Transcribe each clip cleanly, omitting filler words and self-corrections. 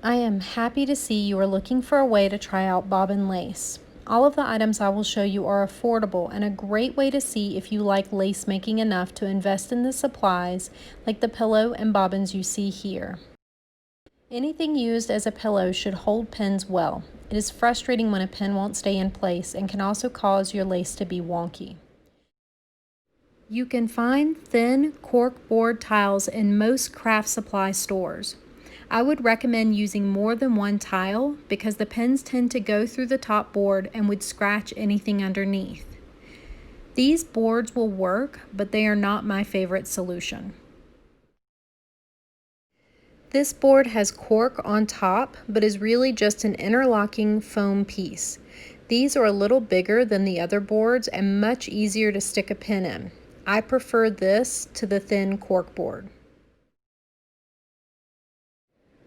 I am happy to see you are looking for a way to try out bobbin lace. All of the items I will show you are affordable and a great way to see if you like lace making enough to invest in the supplies like the pillow and bobbins you see here. Anything used as a pillow should hold pins well. It is frustrating when a pin won't stay in place and can also cause your lace to be wonky. You can find thin cork board tiles in most craft supply stores. I would recommend using more than one tile because the pins tend to go through the top board and would scratch anything underneath. These boards will work, but they are not my favorite solution. This board has cork on top, but is really just an interlocking foam piece. These are a little bigger than the other boards and much easier to stick a pin in. I prefer this to the thin cork board.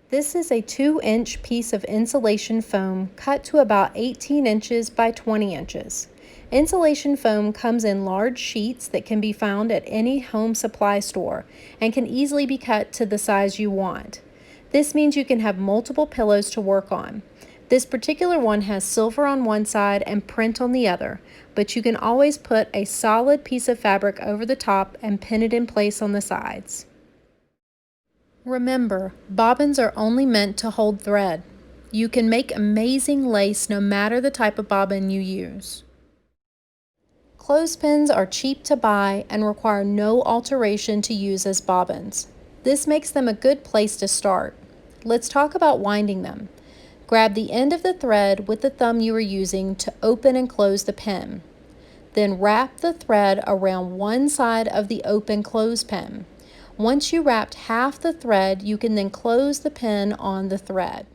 This is a 2-inch piece of insulation foam cut to about 18 inches by 20 inches. Insulation foam comes in large sheets that can be found at any home supply store and can easily be cut to the size you want. This means you can have multiple pillows to work on. This particular one has silver on one side and print on the other, but you can always put a solid piece of fabric over the top and pin it in place on the sides. Remember, bobbins are only meant to hold thread. You can make amazing lace no matter the type of bobbin you use. Clothespins are cheap to buy and require no alteration to use as bobbins. This makes them a good place to start. Let's talk about winding them. Grab the end of the thread with the thumb you are using to open and close the pin. Then wrap the thread around one side of the open clothespin. Once you wrapped half the thread, you can then close the pin on the thread.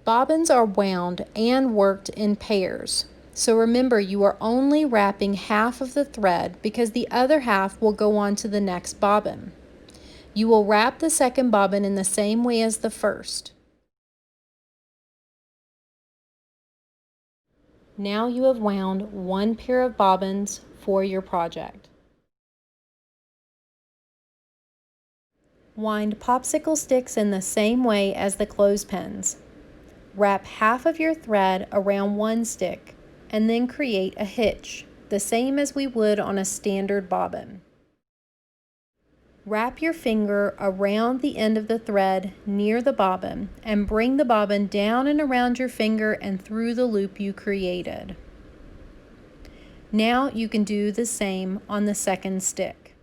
Bobbins are wound and worked in pairs. So remember, you are only wrapping half of the thread because the other half will go on to the next bobbin. You will wrap the second bobbin in the same way as the first. Now you have wound one pair of bobbins for your project. Wind popsicle sticks in the same way as the clothespins. Wrap half of your thread around one stick and then create a hitch, the same as we would on a standard bobbin. Wrap your finger around the end of the thread near the bobbin and bring the bobbin down and around your finger and through the loop you created. Now you can do the same on the second stick.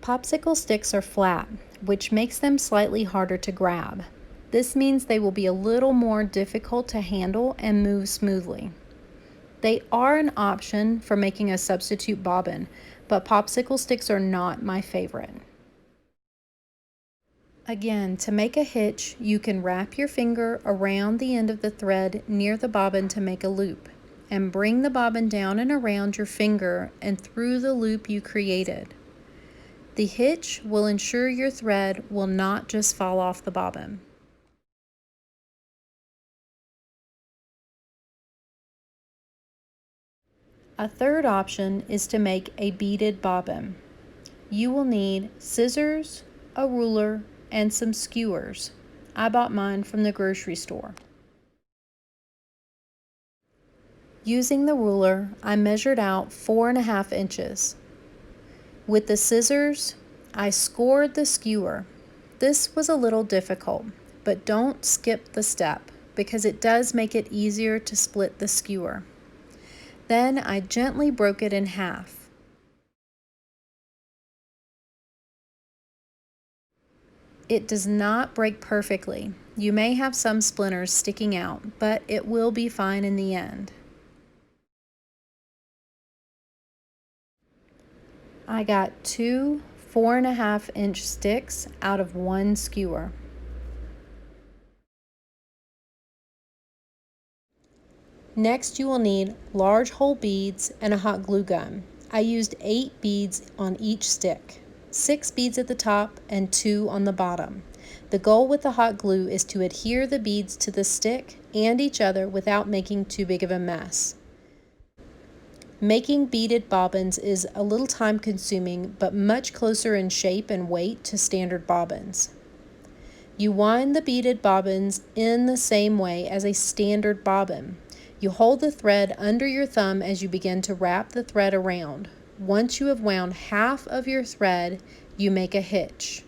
Popsicle sticks are flat, which makes them slightly harder to grab. This means they will be a little more difficult to handle and move smoothly. They are an option for making a substitute bobbin, but popsicle sticks are not my favorite. Again, to make a hitch, you can wrap your finger around the end of the thread near the bobbin to make a loop, and bring the bobbin down and around your finger and through the loop you created. The hitch will ensure your thread will not just fall off the bobbin. A third option is to make a beaded bobbin. You will need scissors, a ruler, and some skewers. I bought mine from the grocery store. Using the ruler, I measured out 4.5 inches. With the scissors, I scored the skewer. This was a little difficult, but don't skip the step because it does make it easier to split the skewer. Then I gently broke it in half. It does not break perfectly. You may have some splinters sticking out, but it will be fine in the end. I got 2 4.5-inch sticks out of one skewer. Next, you will need large hole beads and a hot glue gun. I used 8 beads on each stick, 6 beads at the top and 2 on the bottom. The goal with the hot glue is to adhere the beads to the stick and each other without making too big of a mess. Making beaded bobbins is a little time consuming, but much closer in shape and weight to standard bobbins. You wind the beaded bobbins in the same way as a standard bobbin. You hold the thread under your thumb as you begin to wrap the thread around. Once you have wound half of your thread, you make a hitch.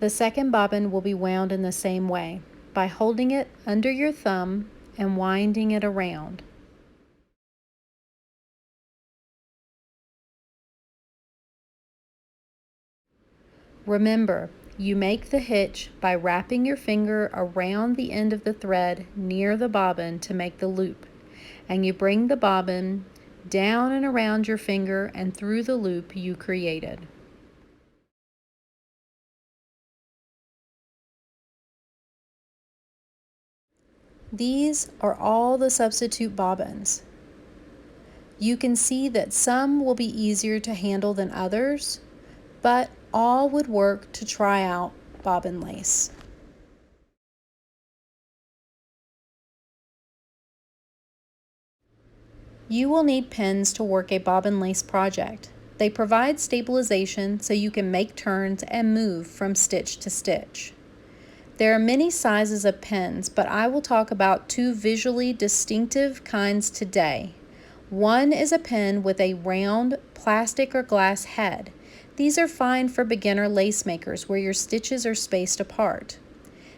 The second bobbin will be wound in the same way, by holding it under your thumb and winding it around. Remember, you make the hitch by wrapping your finger around the end of the thread near the bobbin to make the loop, and you bring the bobbin down and around your finger and through the loop you created. These are all the substitute bobbins. You can see that some will be easier to handle than others, but all would work to try out bobbin lace. You will need pins to work a bobbin lace project. They provide stabilization so you can make turns and move from stitch to stitch. There are many sizes of pins, but I will talk about two visually distinctive kinds today. One is a pin with a round plastic or glass head. These are fine for beginner lace makers where your stitches are spaced apart.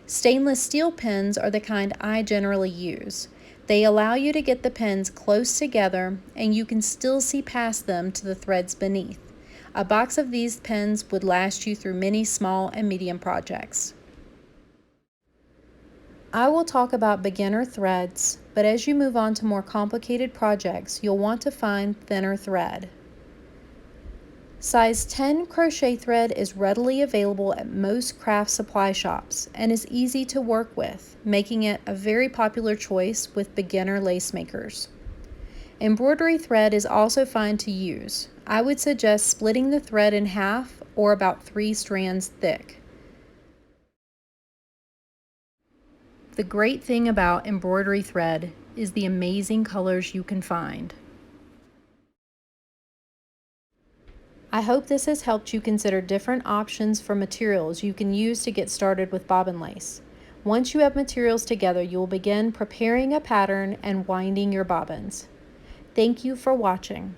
Stainless steel pins are the kind I generally use. They allow you to get the pins close together and you can still see past them to the threads beneath. A box of these pins would last you through many small and medium projects. I will talk about beginner threads, but as you move on to more complicated projects, you'll want to find thinner thread. Size 10 crochet thread is readily available at most craft supply shops and is easy to work with, making it a very popular choice with beginner lace makers. Embroidery thread is also fine to use. I would suggest splitting the thread in half or about 3 strands thick. The great thing about embroidery thread is the amazing colors you can find. I hope this has helped you consider different options for materials you can use to get started with bobbin lace. Once you have materials together, you will begin preparing a pattern and winding your bobbins. Thank you for watching.